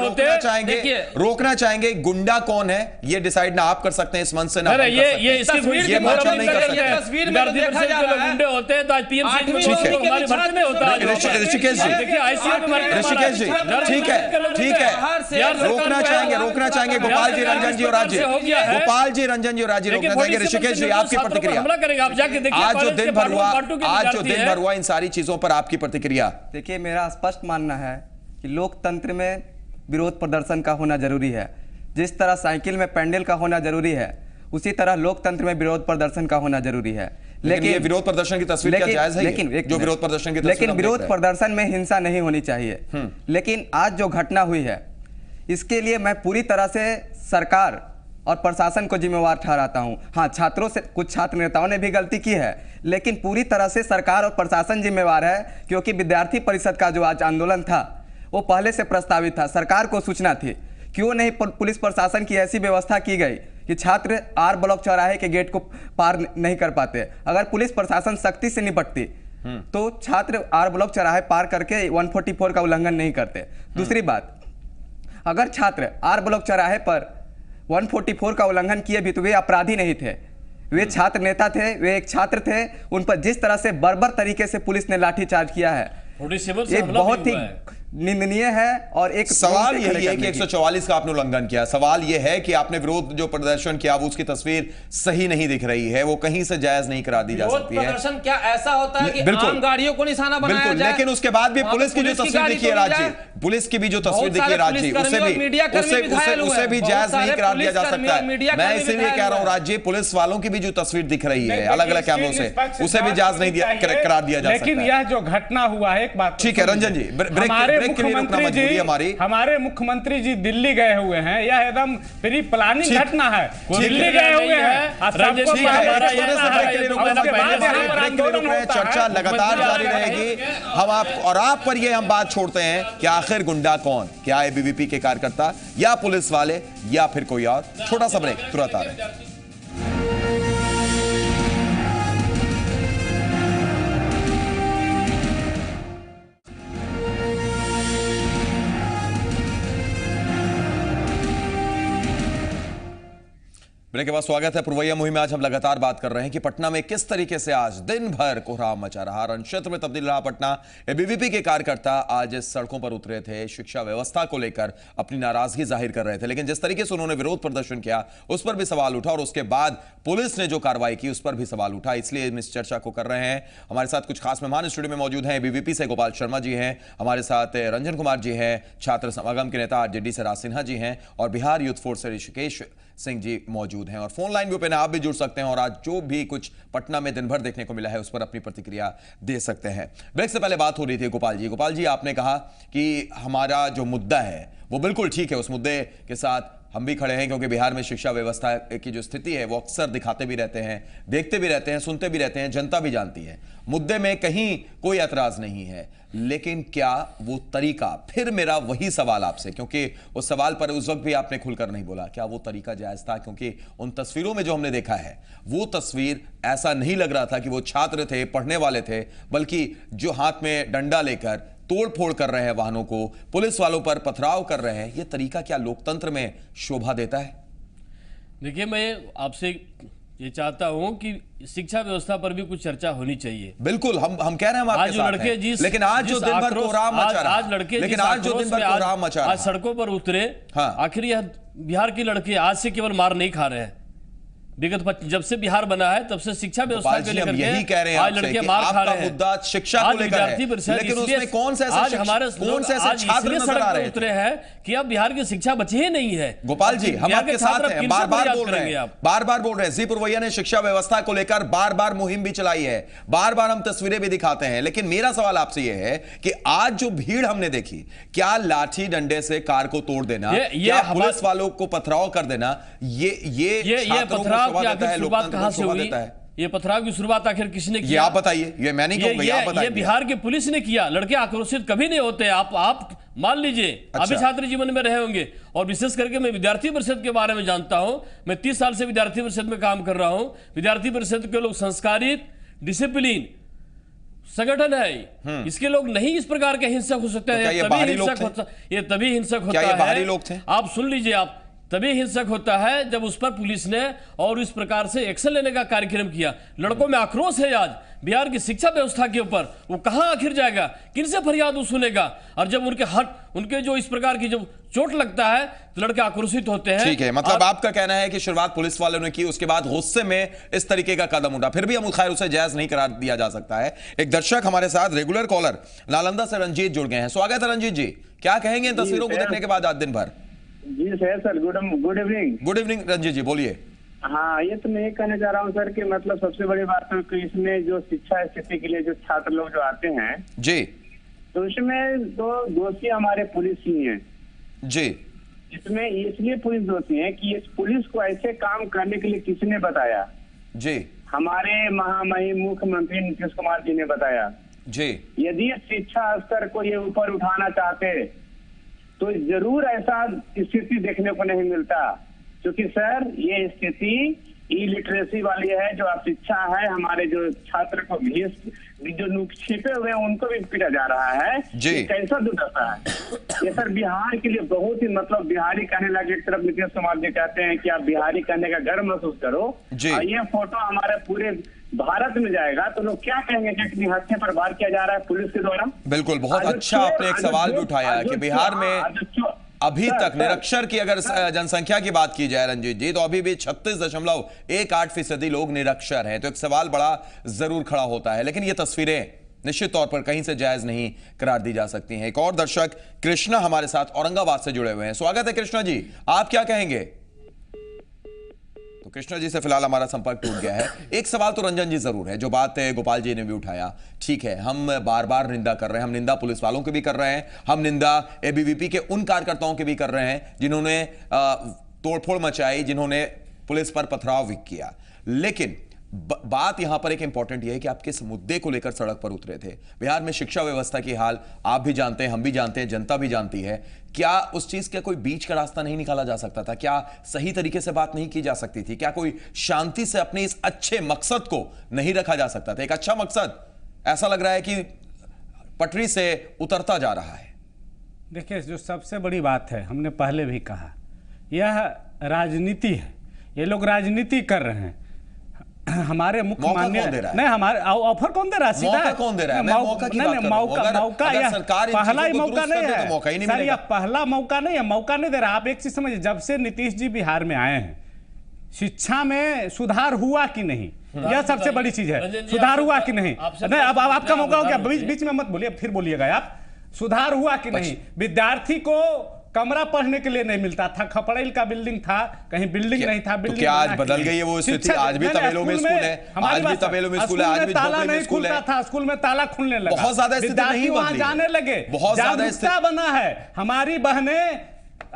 रोकना चाहेंगे। गुंडा कौन है ये डिसाइड ना आप कर सकते हैं इस मंच से, ना ये मोर्चा नहीं कर सकते। तस्वीर में देखा जा रहा है होते हैं तो आज पीएमसी हमारी भर्ती में होता है। ऋषिकेश जी, ऋषिकेश जी, ठीक है, रोकना चाहेंगे गोपाल जी, रंजन जी और राज जी, गोपाल जी, रंजन जी और राज जी रोकना चाहेंगे। ऋषिकेश जी, आपकी प्रतिक्रिया। हमला करेंगे, आप जाके देखिए। आज जो दिन भर हुआ इन सारी चीजों पर आपकी प्रतिक्रिया? देखिए, मेरा स्पष्ट मानना है कि लोकतंत्र में विरोध प्रदर्शन का होना जरूरी है। जिस तरह साइकिल में पैंडल का होना जरूरी है, उसी तरह लोकतंत्र में विरोध प्रदर्शन का होना जरूरी है। लेकिन ये विरोध प्रदर्शन की तस्वीर क्या जायज है? जो विरोध प्रदर्शन की तस्वीर, लेकिन विरोध प्रदर्शन में हिंसा नहीं होनी चाहिए। लेकिन आज जो घटना हुई है इसके लिए मैं पूरी तरह से सरकार और प्रशासन को जिम्मेवार ठहराता हूं। हाँ, छात्रों से, कुछ छात्र नेताओं ने भी गलती की है, लेकिन पूरी तरह से सरकार और प्रशासन जिम्मेवार है, क्योंकि विद्यार्थी परिषद का जो आज आंदोलन था वो पहले से प्रस्तावित था, सरकार को सूचना थी। क्यों नहीं पुलिस प्रशासन की ऐसी व्यवस्था की गई कि छात्र आर ब्लॉक चौराहे के गेट को पार नहीं कर पाते? अगर पुलिस प्रशासन सख्ती से निपटती तो छात्र आर ब्लॉक चौराहे पार करके 144 का उल्लंघन नहीं करते। दूसरी बात, अगर छात्र आर ब्लॉक चौराहे पर 144 का उल्लंघन किए भी तो वे अपराधी नहीं थे, वे छात्र नेता थे, वे एक छात्र थे। उन पर जिस तरह से बर्बर तरीके से पुलिस ने लाठीचार्ज किया है ये बहुत ही निंदनीय है। और एक सवाल यही है कि 144 का आपने उल्लंघन किया। सवाल यह है कि आपने विरोध जो प्रदर्शन किया वो उसकी तस्वीर सही नहीं दिख रही है, वो कहीं से जायज नहीं करा दी जा सकती है। प्रदर्शन क्या ऐसा होता है कि आम गाड़ियों को निशाना बनाया जाए? लेकिन उसके बाद भी पुलिस की जो तस्वीर दिखी है राज जी, पुलिस की भी जो तस्वीर दिखी है राज जी, उसे भी जायज नहीं करार दिया जा सकता है। मैं इसीलिए कह रहा हूँ राज जी, पुलिस वालों की भी जो तस्वीर दिख रही है अलग अलग कैमरों से, उसे भी जायज नहीं करार दिया जा सकता। लेकिन यह जो घटना हुआ है, एक बात ठीक है रंजन जी, हमारे मुख्यमंत्री जी दिल्ली गए हुए हैं, यह एकदम प्री प्लानिंग घटना है। दिल्ली गए हुए हैं, चर्चा लगातार जारी रहेगी। हम आप पर ये हम बात छोड़ते हैं कि आखिर गुंडा कौन, क्या एबीवीपी के कार्यकर्ता या पुलिस वाले या फिर कोई और? छोटा सा ब्रेक, तुरंत आ रहे हैं। ब्रेक के बाद स्वागत है पुरवैया मुहिम में। आज हम लगातार बात कर रहे हैं कि पटना में किस तरीके से आज दिन भर कोहराम मचा रहा, रण क्षेत्र में तब्दील रहा पटना। एबीवीपी के कार्यकर्ता आज सड़कों पर उतरे थे, शिक्षा व्यवस्था को लेकर अपनी नाराजगी जाहिर कर रहे थे, लेकिन जिस तरीके से उन्होंने विरोध प्रदर्शन किया उस पर भी सवाल उठा और उसके बाद पुलिस ने जो कार्रवाई की उस पर भी सवाल उठा। इसलिए इस चर्चा को कर रहे हैं। हमारे साथ कुछ खास मेहमान स्टूडियो में मौजूद हैं। एबीवीपी से गोपाल शर्मा जी हैं, हमारे साथ रंजन कुमार जी हैं, छात्र समागम के नेता आरजेडी से राज सिन्हा जी हैं और बिहार यूथ फोर्स से ऋषिकेश सिंह जी मौजूद हैं। और फोन लाइन भी ओपन है, आप भी जुड़ सकते हैं और आज जो भी कुछ पटना में दिन भर देखने को मिला है उस पर अपनी प्रतिक्रिया दे सकते हैं। ब्रेक से पहले बात हो रही थी गोपाल जी, आपने कहा कि हमारा जो मुद्दा है वो बिल्कुल ठीक है, उस मुद्दे के साथ हम भी खड़े हैं क्योंकि बिहार में शिक्षा व्यवस्था की जो स्थिति है वो अक्सर दिखाते भी रहते हैं, देखते भी रहते हैं, सुनते भी रहते हैं, जनता भी जानती है। मुद्दे में कहीं कोई ऐतराज नहीं है, लेकिन क्या वो तरीका, फिर मेरा वही सवाल आपसे, क्योंकि उस सवाल पर उस वक्त भी आपने खुलकर नहीं बोला, क्या वो तरीका जायज था? क्योंकि उन तस्वीरों में जो हमने देखा है वो तस्वीर ऐसा नहीं लग रहा था कि वो छात्र थे, पढ़ने वाले थे, बल्कि जो हाथ में डंडा लेकर तोड़ फोड़ कर रहे हैं वाहनों को, पुलिस वालों पर पथराव कर रहे हैं। ये तरीका क्या लोकतंत्र में शोभा देता है? देखिए, मैं आपसे ये चाहता हूं कि शिक्षा व्यवस्था पर भी कुछ चर्चा होनी चाहिए। बिल्कुल, हम कह रहे हैं, हम आपके साथ हैं। लेकिन आज जो दिन भर कोहराम मचा रहा, आज लड़के लेकिन आज जो दिन भर कोहराम मचा रहा, आज सड़कों पर उतरे। हाँ। आखिर यह बिहार के लड़के आज से केवल मार नहीं खा रहे हैं, विगत जब से बिहार बना है तब से शिक्षा व्यवस्था को लेकर यही कह रहे हैं आज लड़के मार खा रहे हैं। मुद्दा शिक्षा को लेकर है, लेकिन उसमें कौन से ऐसे छात्र नजर आ रहे उतरे हैं कि अब बिहार की शिक्षा बची ही नहीं है। गोपाल जी, हम आपके साथ हैं, बार बार बोल रहे हैं, जी पुरवैया ने शिक्षा व्यवस्था को लेकर बार बार मुहिम भी चलाई है, बार बार हम तस्वीरें भी दिखाते हैं, लेकिन मेरा सवाल आपसे यह है कि आज जो भीड़ हमने देखी, क्या लाठी डंडे से कार को तोड़ देना, या पुलिस वालों को पथराव कर देना, ये पथराव की आखिर शुरुआत कहां से हुई? ये पथराव की शुरुआत आखिर किसने किया? आप बताइए। ये मैं नहीं कहूंगा, आप बताइए। ये बिहार की पुलिस ने किया। लड़के आक्रोशित कभी नहीं होते, आप मान लीजिए। अच्छा। अभी छात्र जीवन में रहे होंगे, और विशेष करके मैं विद्यार्थी परिषद के बारे में जानता हूं। मैं 30 साल से विद्यार्थी परिषद में काम कर रहा हूं। विद्यार्थी परिषद के लोग संस्कारित, डिसिप्लिन संगठन है। इसके लोग नहीं इस प्रकार के हिंसक हो सकते हैं। ये तभी हिंसक होता है। आप सुन लीजिए, आप तभी हिंसक होता है जब उस पर पुलिस ने और इस प्रकार से एक्शन लेने का कार्यक्रम किया। लड़कों में आक्रोश है आज बिहार की शिक्षा व्यवस्था के ऊपर। वो कहां आखिर जाएगा, किनसे फरियाद वो सुनेगा? और जब उनके जो इस प्रकार की जब चोट लगता है तो लड़के आक्रोशित होते हैं। ठीक है, मतलब आपका कहना है कि शुरुआत पुलिस वालों ने की, उसके बाद गुस्से में इस तरीके का कदम उठा, फिर भी हम खैर उसे जायज नहीं करार दिया जा सकता है। एक दर्शक हमारे साथ, रेगुलर कॉलर नालंदा से रंजीत जुड़ गए हैं। स्वागत है रंजीत जी, क्या कहेंगे इन तस्वीरों को देखने के बाद आज दिन भर? जी sir, good evening. Good evening Ranjit ji, बोलिए। हाँ, ये तो मैं ये कहना चाह रहा हूँ सर कि मतलब सबसे बड़ी बात है कि इसमें जो शिक्षा स्थिति के लिए जो छात्र लोग जो आते हैं जी, तो इसमें तो दोषी हमारे पुलिस ही है जी। इसमें इसलिए पुलिस दोषी है कि इस पुलिस को ऐसे काम करने के लिए किसने बताया? जी, हमारे महामहिम मुख्यमंत्री नीतीश कुमार जी ने बताया जी। यदि शिक्षा स्तर को ये ऊपर उठाना चाहते तो जरूर ऐसा स्थिति देखने को नहीं मिलता, क्योंकि सर ये स्थिति इलिटरेसी वाली है। जो अशिक्षा है, हमारे जो छात्र को जो छिपे हुए हैं उनको भी पीटा जा रहा है। ये कैसा दुर्दशा है ये सर। बिहार के लिए बहुत ही मतलब बिहारी कहने लगे, एक तरफ नीतीश कुमार जी कहते हैं कि आप बिहारी कहने का गर्व महसूस करो, और ये फोटो हमारे पूरे भारत में जाएगा तो लोग क्या कहेंगे कि इतनी हत्या पर वार किया जा रहा है पुलिस के द्वारा। बिल्कुल, बहुत अच्छा आपने एक सवाल भी उठाया है कि बिहार में अभी तक निरक्षर की अगर जनसंख्या की बात की जाए रंजीत जी, तो अभी भी 36.18% लोग निरक्षर हैं। तो एक सवाल बड़ा जरूर खड़ा होता है, लेकिन ये तस्वीरें निश्चित तौर पर कहीं से जायज नहीं करार दी जा सकती हैं। एक और दर्शक कृष्णा हमारे साथ औरंगाबाद से जुड़े हुए हैं। स्वागत है कृष्णा जी, आप क्या कहेंगे? तो कृष्णा जी से फिलहाल हमारा संपर्क टूट गया है। एक सवाल तो रंजन जी जरूर है, जो बात गोपाल जी ने भी उठाया। ठीक है, हम बार बार निंदा कर रहे हैं, हम निंदा पुलिस वालों की भी कर रहे हैं, हम निंदा एबीवीपी के उन कार्यकर्ताओं की भी कर रहे हैं जिन्होंने तोड़फोड़ मचाई, जिन्होंने पुलिस पर पथराव भी किया। लेकिन बात यहां पर एक इंपॉर्टेंट यह है कि आप किस मुद्दे को लेकर सड़क पर उतरे थे। बिहार में शिक्षा व्यवस्था की हाल आप भी जानते हैं, हम भी जानते हैं, जनता भी जानती है। क्या उस चीज का कोई बीच का रास्ता नहीं निकाला जा सकता था? क्या सही तरीके से बात नहीं की जा सकती थी? क्या कोई शांति से अपने इस अच्छे मकसद को नहीं रखा जा सकता था? एक अच्छा मकसद ऐसा लग रहा है कि पटरी से उतरता जा रहा है। देखिए, जो सबसे बड़ी बात है, हमने पहले भी कहा, यह राजनीति है। ये लोग राजनीति कर रहे हैं। हमारे मुख्य मान्य नहीं, हमारे ऑफर कौन दे रहा है? सीधा कौन दे रहा है? मौका पहला ही मौका नहीं है सर, यह पहला मौका नहीं है, मौका नहीं दे रहा। आप एक चीज समझिए, जब से नीतीश जी बिहार में आए हैं, शिक्षा में सुधार हुआ कि नहीं, यह सबसे बड़ी चीज है। सुधार हुआ कि नहीं? नहीं, अब आपका मौका हो गया, बीच में मत बोलिए, फिर बोलिएगा आप। सुधार हुआ कि नहीं? विद्यार्थी को कमरा पढ़ने के लिए नहीं मिलता था, खपड़ेल का बिल्डिंग था, कहीं बिल्डिंग नहीं था। तो क्या आज बदल गई है वो स्थिति? आज भी तबेलों में स्कूल है, आज भी तबेलों में स्कूल है, आज भी ताला नहीं खुलता था, स्कूल में ताला खुलने लगा, बहुत ज्यादा स्थिति नहीं वहां जाने लगे, बहुत ज्यादा जागरूकता बना है। हमारी बहनें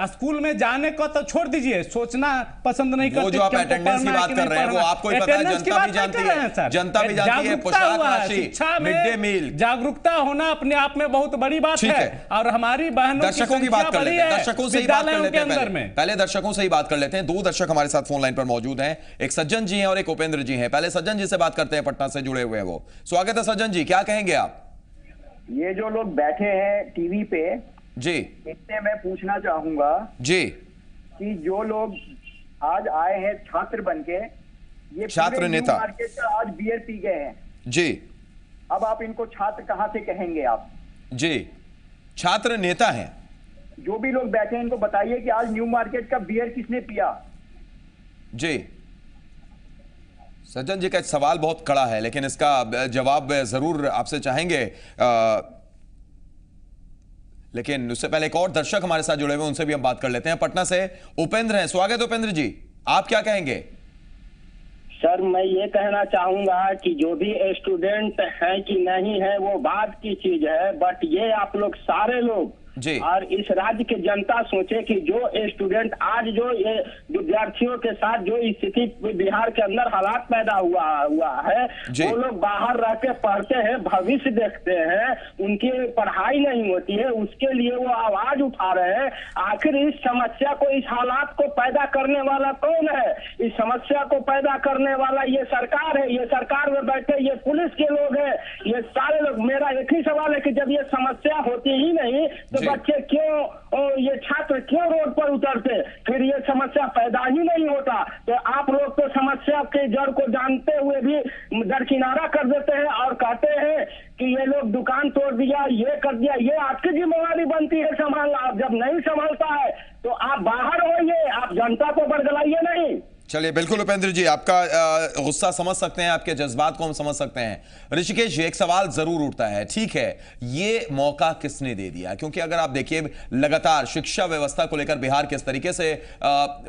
स्कूल में जाने को तो छोड़ दीजिए, सोचना पसंद नहीं करती। वो जो आप अटेंडेंस की बात कर रहे हैं, वो आपको ही पता है, जनता भी जानती है, जनता भी जानती है। पोशाक राशि, मिड डे मील, जागरूकता होना अपने आप में बहुत बड़ी बात है। और हमारी बहनों दर्शकों की बात कर लेते हैं, दर्शकों से ही बात कर लेते हैं। पहले दर्शकों से ही बात कर लेते हैं। 2 दर्शक हमारे साथ फोन लाइन पर मौजूद हैं, एक सज्जन जी हैं और एक उपेंद्र जी हैं। पहले सज्जन जी से बात करते हैं, पटना से जुड़े हुए हैं वो। स्वागत है सज्जन जी, क्या कहेंगे आप? ये जो लोग बैठे हैं टीवी पे जी, इससे मैं पूछना चाहूंगा जी कि जो लोग आज आए हैं छात्र बनके, ये छात्र नेता मार्केट का आज बियर पी गए हैं जी, अब आप इनको छात्र कहां से कहेंगे आप? जी, छात्र नेता हैं। जो भी लोग बैठे हैं इनको बताइए कि आज न्यू मार्केट का बियर किसने पिया? जी, सज्जन जी का सवाल बहुत कड़ा है, लेकिन इसका जवाब जरूर आपसे चाहेंगे, लेकिन उससे पहले एक और दर्शक हमारे साथ जुड़े हुए, उनसे भी हम बात कर लेते हैं। पटना से उपेंद्र हैं, स्वागत है उपेंद्र जी, आप क्या कहेंगे? सर मैं ये कहना चाहूंगा कि जो भी स्टूडेंट है कि नहीं है वो बात की चीज है, बट ये आप लोग सारे लोग जी और इस राज्य की जनता सोचे कि जो स्टूडेंट आज जो ये विद्यार्थियों के साथ जो स्थिति बिहार के अंदर हालात पैदा हुआ है, वो लोग बाहर रह के पढ़ते हैं, भविष्य देखते हैं, उनकी पढ़ाई नहीं होती है, उसके लिए वो आवाज उठा रहे हैं। आखिर इस समस्या को, इस हालात को पैदा करने वाला कौन है? इस समस्या को पैदा करने वाला ये सरकार है, ये सरकार में बैठे ये पुलिस के लोग हैं, ये सारे लोग। मेरा एक ही सवाल है कि जब ये समस्या होती ही नहीं तो बच्चे क्यों, ये छात्र क्यों रोड पर उतरते? फिर ये समस्या पैदा ही नहीं होता। तो आप लोग तो समस्या के जड़ को जानते हुए भी दरकिनारा कर देते हैं और कहते हैं कि ये लोग दुकान तोड़ दिया, ये कर दिया। ये आपकी जिम्मेवारी बनती है संभालना। आप जब नहीं संभालता है तो आप बाहर होइए, आप जनता को बरगलाइए नहीं। चलिए, बिल्कुल उपेंद्र जी, आपका गुस्सा समझ सकते हैं, आपके जज्बात को हम समझ सकते हैं। ऋषिकेश जी, एक सवाल जरूर उठता है, ठीक है, ये मौका किसने दे दिया? क्योंकि अगर आप देखिए, लगातार शिक्षा व्यवस्था को लेकर बिहार किस तरीके से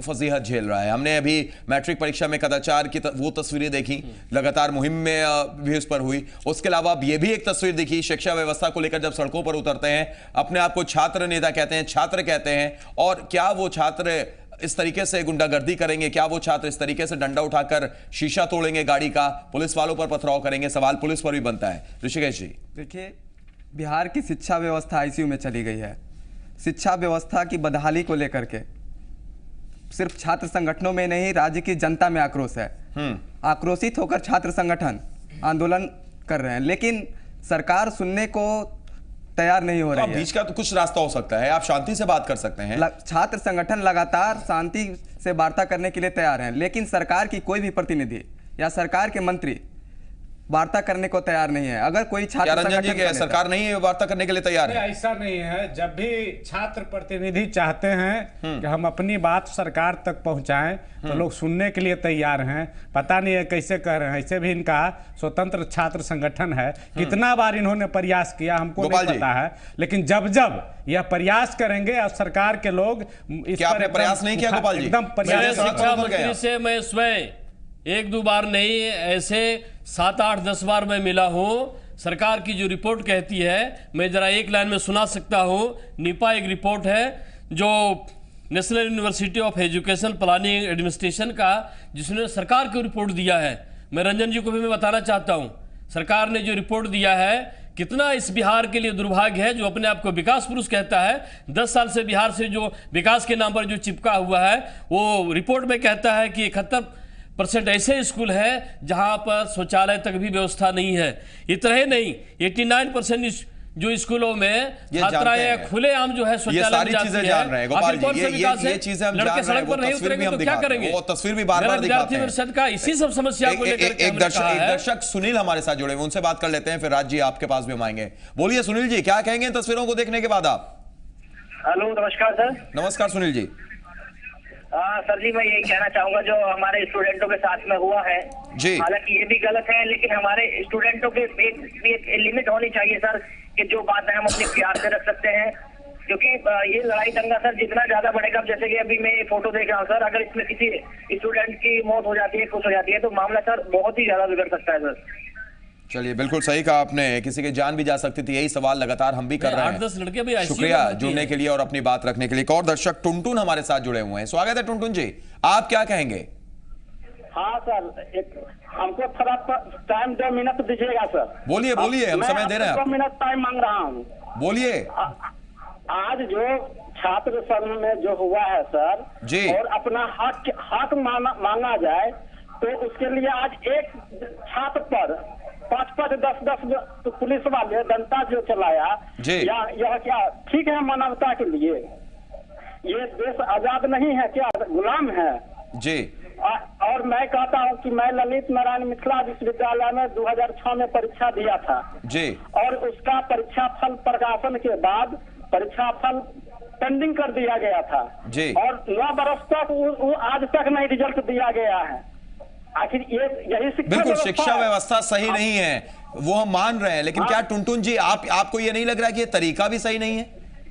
फजीहत झेल रहा है। हमने अभी मैट्रिक परीक्षा में कदाचार की वो तस्वीरें देखी, लगातार मुहिम में भी उस पर हुई। उसके अलावा अब ये भी एक तस्वीर दिखी, शिक्षा व्यवस्था को लेकर जब सड़कों पर उतरते हैं, अपने आप को छात्र नेता कहते हैं, छात्र कहते हैं, और क्या वो छात्र इस तरीके से गुंडागर्दी करेंगे? क्या वो छात्र इस तरीके से डंडा उठाकर शीशा तोड़ेंगे गाड़ी का, पुलिस वालों पर पथराव करेंगे? सवाल पुलिस पर भी बनता है। ऋषिकेश जी, देखिए, बिहार की शिक्षा व्यवस्था आईसीयू में चली गई है। शिक्षा व्यवस्था की बदहाली को लेकर के सिर्फ छात्र संगठनों में नहीं, राज्य की जनता में आक्रोश है। आक्रोशित होकर छात्र संगठन आंदोलन कर रहे हैं, लेकिन सरकार सुनने को तैयार नहीं हो रही है। बीच का तो कुछ रास्ता हो सकता है, आप शांति से बात कर सकते हैं। छात्र संगठन लगातार शांति से वार्ता करने के लिए तैयार हैं, लेकिन सरकार की कोई भी प्रतिनिधि या सरकार के मंत्री वार्ता करने को तैयार नहीं है। अगर कोई छात्र रंजन जी के सरकार नहीं है वार्ता करने के लिए तैयार है? ऐसा नहीं है। जब भी छात्र प्रतिनिधि चाहते हैं कि हम अपनी बात सरकार तक पहुंचाएं तो लोग सुनने के लिए तैयार हैं। पता नहीं है कैसे कह रहे हैं। ऐसे भी इनका स्वतंत्र छात्र संगठन है, कितना बार इन्होंने प्रयास किया हमको नहीं पता है, लेकिन जब जब यह प्रयास करेंगे और सरकार के लोग इस पर प्रयास नहीं किया गोपाल जी? एकदम शिक्षा मंत्री से मैं स्वयं 1-2 बार नहीं, ऐसे 7-8-10 बार मैं मिला हूं। सरकार की जो रिपोर्ट कहती है, मैं जरा एक लाइन में सुना सकता हूं। निपा एक रिपोर्ट है जो national university of education planning administration का, जिसने सरकार को रिपोर्ट दिया है। मैं रंजन जी को भी मैं बताना चाहता हूं, सरकार ने जो रिपोर्ट दिया है, कितना इस बिहार के लिए दुर्भाग्य है जो अपने आप को विकास पुरुष कहता है। 10 साल से बिहार से जो विकास के नाम पर जो चिपका हुआ है, वो रिपोर्ट में कहता है कि 71% ऐसे स्कूल है जहां पर शौचालय तक भी व्यवस्था नहीं है। इतना ही नहीं, 89% जो स्कूलों में छात्राएं खुलेआम जो है शौचालय में जाती है। गोपाल जी, ये चीजें हम जान रहे हैं, वो तस्वीर भी हम दिखा रहे हैं, वो तस्वीर भी बार-बार दिखाते हैं। परिषद का इसी सब समस्या को लेकर एक दर्शक सुनील हमारे साथ जुड़े हुए, उनसे बात कर लेते हैं, फिर राज जी आपके पास भी हम आएंगे। बोलिए सुनील जी, क्या कहेंगे तस्वीरों को देखने के बाद आप? हेलो, नमस्कार सर। नमस्कार सुनील जी। सर जी, मैं यही कहना चाहूंगा जो हमारे स्टूडेंटों के साथ में हुआ है, हालांकि ये भी गलत है, लेकिन हमारे स्टूडेंटों के एक लिमिट होनी चाहिए सर, कि जो बातें हम अपने प्यार से रख सकते हैं, क्योंकि ये लड़ाई दंगा सर जितना ज्यादा बढ़ेगा, जैसे कि अभी मैं ये फोटो देख रहा हूँ सर, अगर इसमें किसी स्टूडेंट की मौत हो जाती है, कुछ हो जाती है, तो मामला सर बहुत ही ज्यादा बिगड़ सकता है सर। चलिए, बिल्कुल सही कहा आपने, किसी की जान भी जा सकती थी। यही सवाल लगातार हम भी कर रहे हैं। 8-10 लड़के भी शुक्रिया जुड़ने के लिए और अपनी बात रखने के लिए। एक और दर्शक टुनटुन हमारे साथ जुड़े हुए हैं, स्वागत है टुनटुन जी, आप क्या कहेंगे? हाँ सर, हमको थोड़ा टाइम 2 मिनट दीजिएगा सर। बोलिए बोलिए, हम समय दे रहे हैं। 2 मिनट टाइम मांग रहा हूँ। बोलिए। आज जो छात्र संघ में जो हुआ है सर जी, और अपना हक मांगा जाए, तो उसके लिए आज एक छात्र पर 5-5, 10-10 पुलिस वाले दंता जो चलाया, यह क्या ठीक है मानवता के लिए? ये देश आजाद नहीं है क्या, गुलाम है जी? और मैं कहता हूं कि मैं ललित नारायण मिथिला विश्वविद्यालय में 2006 में परीक्षा दिया था जी, और उसका परीक्षा फल प्रकाशन के बाद परीक्षा फल पेंडिंग कर दिया गया था जी, और 9 बरस तक आज तक नहीं रिजल्ट दिया गया है। आखिर यही बिल्कुल शिक्षा व्यवस्था सही नहीं है, वो हम मान रहे हैं, लेकिन क्या टुनटुन जी आपको ये नहीं लग रहा कि ये तरीका भी सही नहीं है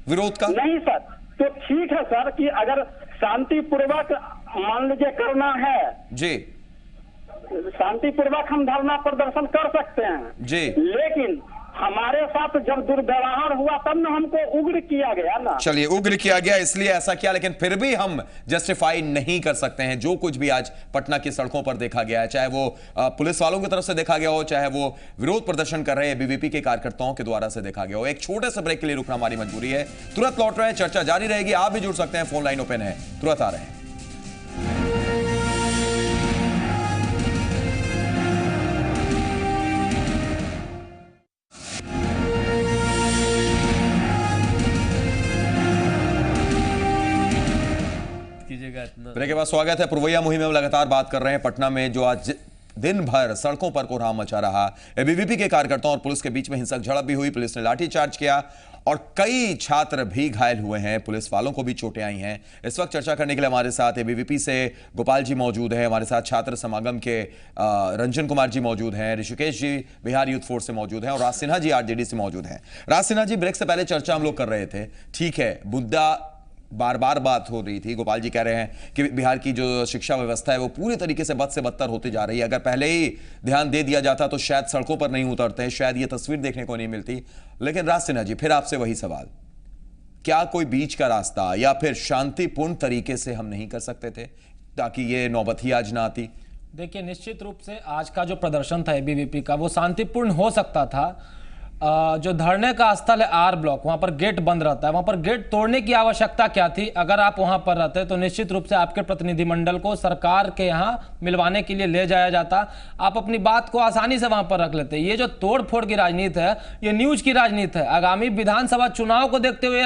विरोध का? नहीं सर, तो ठीक है सर कि अगर शांतिपूर्वक मान लीजिए करना है जी, शांतिपूर्वक हम धरना प्रदर्शन कर सकते हैं जी, लेकिन हमारे साथ जब दुर्व्यवहार हुआ तब न हमको उग्र किया गया ना। चलिए, उग्र किया गया इसलिए ऐसा किया, लेकिन फिर भी हम जस्टिफाई नहीं कर सकते हैं जो कुछ भी आज पटना की सड़कों पर देखा गया है, चाहे वो पुलिस वालों की तरफ से देखा गया हो, चाहे वो विरोध प्रदर्शन कर रहे हैं बीवीपी के कार्यकर्ताओं के द्वारा से देखा गया हो। एक छोटे से ब्रेक के लिए रुकना हमारी मजबूरी है, तुरंत लौट रहे हैं, चर्चा जारी रहेगी, आप भी जुड़ सकते हैं, फोन लाइन ओपन है, तुरंत आ रहे हैं। ब्रेक के बाद स्वागत है। पुरवैया मुहिम में लगातार बात कर रहे हैं पटना में जो आज दिन भर सड़कों पर कोहराम मचा रहा। एबीवीपी के कार्यकर्ताओं और पुलिस के बीच में हिंसक झड़प भी हुई, पुलिस ने लाठीचार्ज किया और कई छात्र भी घायल हुए हैं, पुलिस वालों को भी चोटें आई हैं। इस वक्त चर्चा करने के लिए हमारे साथ एबीवीपी से गोपाल जी मौजूद हैं, हमारे साथ छात्र समागम के रंजन कुमार जी मौजूद हैं, ऋषिकेश जी बिहार यूथ फोर्स से मौजूद हैं और राज सिन्हा जी आरजेडी से मौजूद हैं। राज सिन्हा जी, ब्रेक से पहले चर्चा हम लोग कर रहे थे, ठीक है, मुद्दा बार बार बात हो रही थी, गोपाल जी कह रहे हैं कि बिहार की जो शिक्षा व्यवस्था है वो पूरी तरीके से बद से बदतर होती जा रही है, अगर पहले ही ध्यान दे दिया जाता तो शायद सड़कों पर नहीं उतरते, शायद ये तस्वीर देखने को नहीं मिलती। लेकिन राज सिन्हा जी, फिर आपसे वही सवाल, क्या कोई बीच का रास्ता या फिर शांतिपूर्ण तरीके से हम नहीं कर सकते थे ताकि ये नौबत ही आज ना आती? देखिए, निश्चित रूप से आज का जो प्रदर्शन था एबीवीपी का वो शांतिपूर्ण हो सकता था। जो धरने का स्थल है आर ब्लॉक, वहां पर गेट बंद रहता है, वहां पर गेट तोड़ने की आवश्यकता क्या थी? अगर आप वहां पर रहते तो निश्चित रूप से आपके प्रतिनिधिमंडल को सरकार के यहां मिलवाने के लिए ले जाया जाता, आप अपनी बात को आसानी से वहां पर रख लेते। ये जो तोड़ फोड़ की राजनीति है, ये न्यूज की राजनीति है। आगामी विधानसभा चुनाव को देखते हुए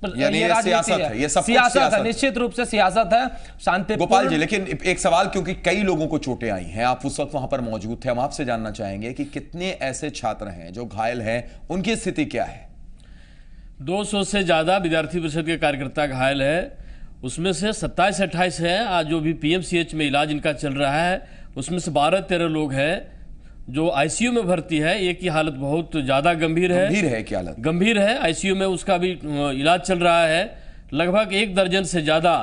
ये सियासत है, ये सब सियासत है, निश्चित रूप से सियासत है, शांति। गोपाल जी, लेकिन एक सवाल, क्योंकि कई लोगों को चोटें आई हैं, आप उस वक्त वहां पर मौजूद थे, हम आपसे जानना चाहेंगे कि कितने ऐसे छात्र हैं जो घायल हैं, उनकी स्थिति क्या है? 200 से ज्यादा विद्यार्थी परिषद के कार्यकर्ता घायल है, उसमें से 27-28 है आज जो भी पीएमसीएच में इलाज इनका चल रहा है, उसमें से 12-13 लोग हैं जो आईसीयू में भर्ती है। एक की हालत बहुत ज़्यादा गंभीर है। गंभीर है क्या हालत? गंभीर है, आईसीयू में उसका भी इलाज चल रहा है। लगभग 1 दर्जन से ज़्यादा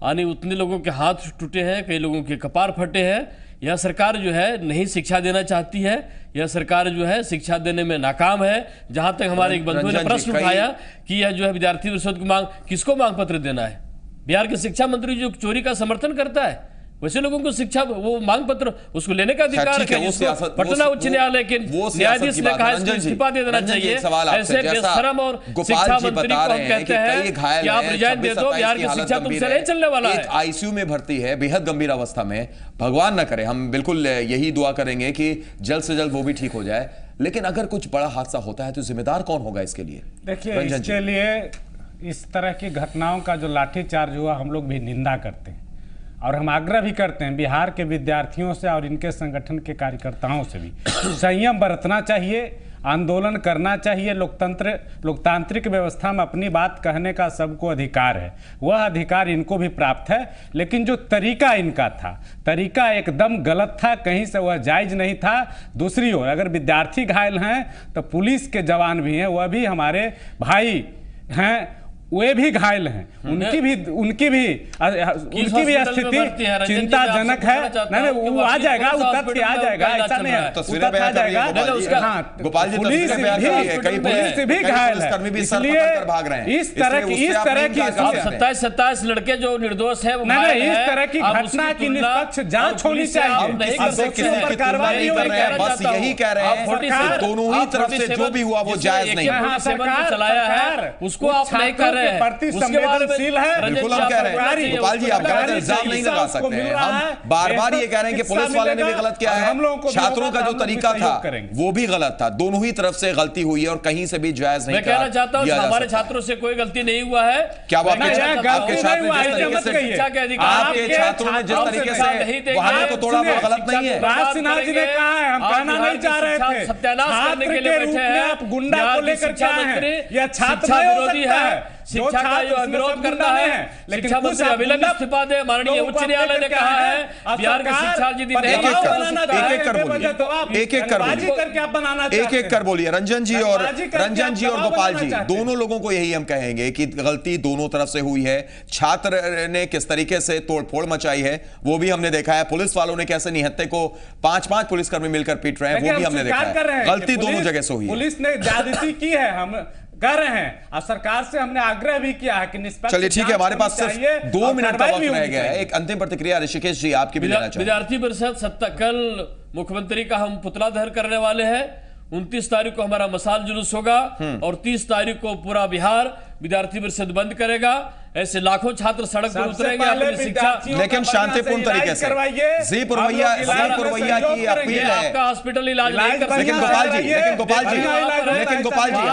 यानी उतने लोगों के हाथ टूटे हैं, कई लोगों के कपार फटे हैं। यह सरकार जो है नहीं शिक्षा देना चाहती है, यह सरकार जो है शिक्षा देने में नाकाम है। जहाँ तक हमारे एक बंधु ने प्रश्न उठाया कि यह जो है विद्यार्थी परिषद को किसको मांग पत्र देना है? बिहार के शिक्षा मंत्री जो चोरी का समर्थन करता है, वैसे लोगों को शिक्षा वो मांग पत्र उसको लेने का अधिकार है। पटना उच्च न्यायालय के न्यायाधीश ने कहा इसको इस्तीफा दे देना चाहिए। ऐसे बेशरम और शिक्षा मंत्री को हम कहते हैं कि आप रिजाइन दे दो, बिहार की शिक्षा तुमसे नहीं चलने वाला है। आईसीयू में भर्ती है, बेहद गंभीर अवस्था में, भगवान न करे, हम बिल्कुल यही दुआ करेंगे कि जल्द से जल्द वो भी ठीक हो जाए। लेकिन अगर कुछ बड़ा हादसा होता है तो जिम्मेदार कौन होगा इसके लिए? देखिए, इसके लिए इस तरह की घटनाओं का जो लाठीचार्ज हुआ हम लोग भी निंदा करते हैं और हम आग्रह भी करते हैं बिहार के विद्यार्थियों से और इनके संगठन के कार्यकर्ताओं से भी संयम बरतना चाहिए, आंदोलन करना चाहिए। लोकतांत्रिक व्यवस्था में अपनी बात कहने का सबको अधिकार है, वह अधिकार इनको भी प्राप्त है, लेकिन जो तरीका इनका था, तरीका एकदम गलत था, कहीं से वह जायज नहीं था। दूसरी ओर अगर विद्यार्थी घायल हैं तो पुलिस के जवान भी हैं, वह भी हमारे भाई हैं, वे भी घायल हैं, उनकी भी स्थिति चिंताजनक है। नहीं, वो आ जाएगा, उतर के आ जाएगा, ऐसा नहीं है, उतर आ जाएगा। गोपाल जी, पुलिस भी घायल है, इसलिए इस तरह की 27 लड़के जो निर्दोष है, इस तरह की घटना की निष्पक्ष जांच होनी चाहिए, कार्रवाई होनी चाहिए। बस यही कह रहे हैं, दोनों ही तरफ से जो भी हुआ वो जायज नहीं है। सरकार चलाया है उसको आप नहीं कर रहे, प्रति संवेदनशील है। बिल्कुल हम कह रहे हैं गोपाल जी, आप गलत इल्जाम नहीं लगा सकते हैं। हम बार बार ये कह रहे हैं कि पुलिस वाले ने भी गलत किया है, छात्रों का जो तरीका था वो भी गलत था, दोनों ही तरफ से गलती हुई है और कहीं से भी जायज नहीं। मैं कहना चाहता हूं हमारे छात्रों से कोई गलती नहीं हुआ है। क्या आपके छात्रों ने जिस तरीके से वहां को तोड़ा वो गलत नहीं है? राज सिन्हा जी ने कहा है, हम कहना नहीं चाह रहे थे, सत्यानाश करने के लिए बैठे हैं, आप गुंडा को लेकर क्या है? यह छात्र विरोधी है, शिक्षा का जो विरोध करना है, शिक्षा मंत्री अविलंब इस्तीफा दे। माननीय उच्च न्यायालय ने कहा है बिहार की शिक्षा यदि एक कर बोलिए रंजन जी और गोपाल जी, दोनों लोगों को यही हम कहेंगे कि गलती दोनों तरफ से हुई है। छात्र ने किस तरीके से तोड़फोड़ मचाई है वो भी हमने देखा है, पुलिस वालों ने कैसे निहत्थे को 5-5 पुलिसकर्मी मिलकर पीट रहे हैं वो भी हमने देखा है। गलती दोनों जगह से हुई है, पुलिस ने ज्यादती की है, हम कर रहे हैं और सरकार से हमने आग्रह भी किया है कि निष्पक्ष। चलिए ठीक है, हमारे पास सिर्फ 2 मिनट का वक्त रह गया है। एक अंतिम प्रतिक्रिया ऋषिकेश जी आपकी भी लेना चाहिए। विद्यार्थी परिषद कल मुख्यमंत्री का हम पुतला दहन करने वाले हैं। 29 तारीख को हमारा मसाल जुलूस होगा और 30 तारीख को पूरा बिहार विद्यार्थी परिषद बंद करेगा। ऐसे लाखों छात्र सड़क पर उतरेंगे अपनी शिक्षा, लेकिन शांतिपूर्ण तरीके से। जी पुरवैया की अपील है, आपका हॉस्पिटल इलाज नहीं कर सकते। लेकिन गोपाल जी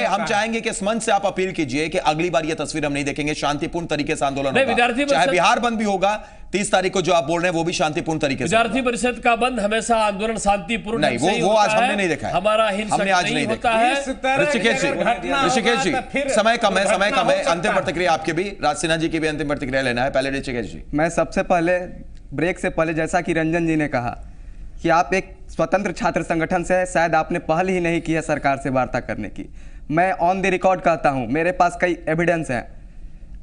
हम चाहेंगे कि इस मंच से आप अपील कीजिए कि अगली बार ये तस्वीर हम नहीं देखेंगे, शांतिपूर्ण तरीके से आंदोलन होगा, चाहे बिहार बंद भी होगा। 30 तारीख को जो आप बोल रहे हैं वो भी शांतिपूर्ण तरीके से। विद्यार्थी परिषद का बंद हमेशा आंदोलन शांतिपूर्ण नहीं, वो आज हमने नहीं देखा है, हमारा हिंसक आज नहीं होता है। ऋषिकेश जी समय कम है, अंतिम प्रतिक्रिया आपके भी, राज सिन्हा जी की भी अंतिम प्रतिक्रिया लेना है। पहले ऋषिकेश जी। मैं सबसे पहले ब्रेक से पहले जैसा कि रंजन जी ने कहा कि आप एक स्वतंत्र छात्र संगठन से है, शायद आपने पहल ही नहीं की है सरकार से वार्ता करने की। मैं ऑन द रिकॉर्ड कहता हूं, मेरे पास कई एविडेंस हैं,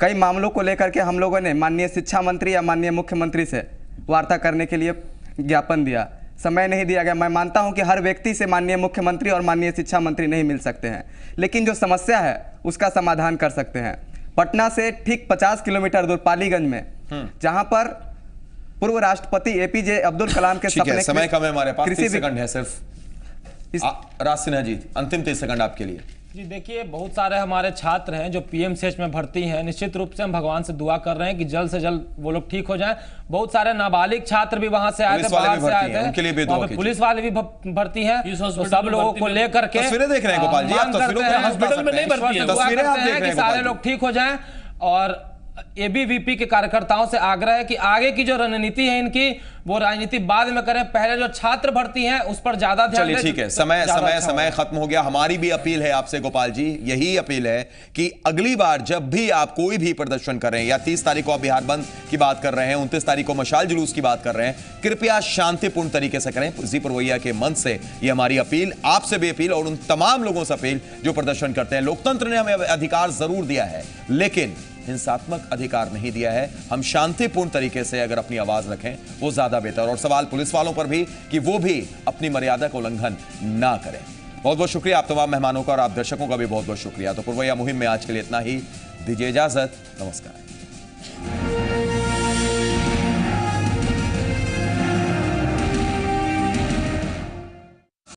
कई मामलों को लेकर के हम लोगों ने माननीय शिक्षा मंत्री या माननीय मुख्यमंत्री से वार्ता करने के लिए ज्ञापन दिया, समय नहीं दिया गया। मैं मानता हूं कि हर व्यक्ति से माननीय मुख्यमंत्री और माननीय शिक्षा मंत्री नहीं मिल सकते हैं, लेकिन जो समस्या है उसका समाधान कर सकते हैं। पटना से ठीक 50 किलोमीटर दूर पालीगंज में, जहां पर पूर्व राष्ट्रपति APJ अब्दुल कलाम के सपने। समय कम है हमारे पास, 30 सेकंड है सिर्फ। राज सिन्हा जी अंतिम 30 सेकंड आपके लिए। जी देखिए, बहुत सारे हमारे छात्र हैं जो PMCH में भर्ती हैं, निश्चित रूप से हम भगवान से दुआ कर रहे हैं कि जल्द से जल्द वो लोग ठीक हो जाएं। बहुत सारे नाबालिग छात्र भी वहां से आए थे, बाहर से आए थे, पुलिस वाले भी भर्ती हैं, तो सब लोगों को लेकर के तस्वीरें देख रहे हैं गोपाल जी, आप तस्वीरों में हॉस्पिटल में नहीं भर्ती हैं, तस्वीरें आप देख रहे हैं कि सारे लोग ठीक हो जाएं। और ABVP के कार्यकर्ताओं से आग्रह है कि आगे की जो रणनीति है इनकी, वो राजनीति बाद में करें, पहले जो छात्र भर्ती हैं उस पर ज्यादा ध्यान दें। ठीक है, समय खत्म हो गया। हमारी भी अपील है आपसे गोपाल जी, यही अपील है कि अगली बार जब भी आप कोई भी प्रदर्शन कर रहे हैं, या 30 तारीख को आप बिहार बंद की बात कर रहे हैं, 29 तारीख को मशाल जुलूस की बात कर रहे हैं, कृपया शांतिपूर्ण तरीके से करें। जी पुरवैया के मंच से ये हमारी अपील, आपसे भी अपील और उन तमाम लोगों से अपील जो प्रदर्शन करते हैं। लोकतंत्र ने हमें अधिकार जरूर दिया है, लेकिन हिंसात्मक अधिकार नहीं दिया है। हम शांतिपूर्ण तरीके से अगर अपनी आवाज रखें वो ज्यादा बेहतर। और सवाल पुलिस वालों पर भी कि वो भी अपनी मर्यादा का उल्लंघन ना करें। बहुत बहुत शुक्रिया आप तमाम मेहमानों का और आप दर्शकों का भी बहुत बहुत शुक्रिया। तो पुरवैया मुहिम में आज के लिए इतना ही, दीजिए इजाजत, नमस्कार।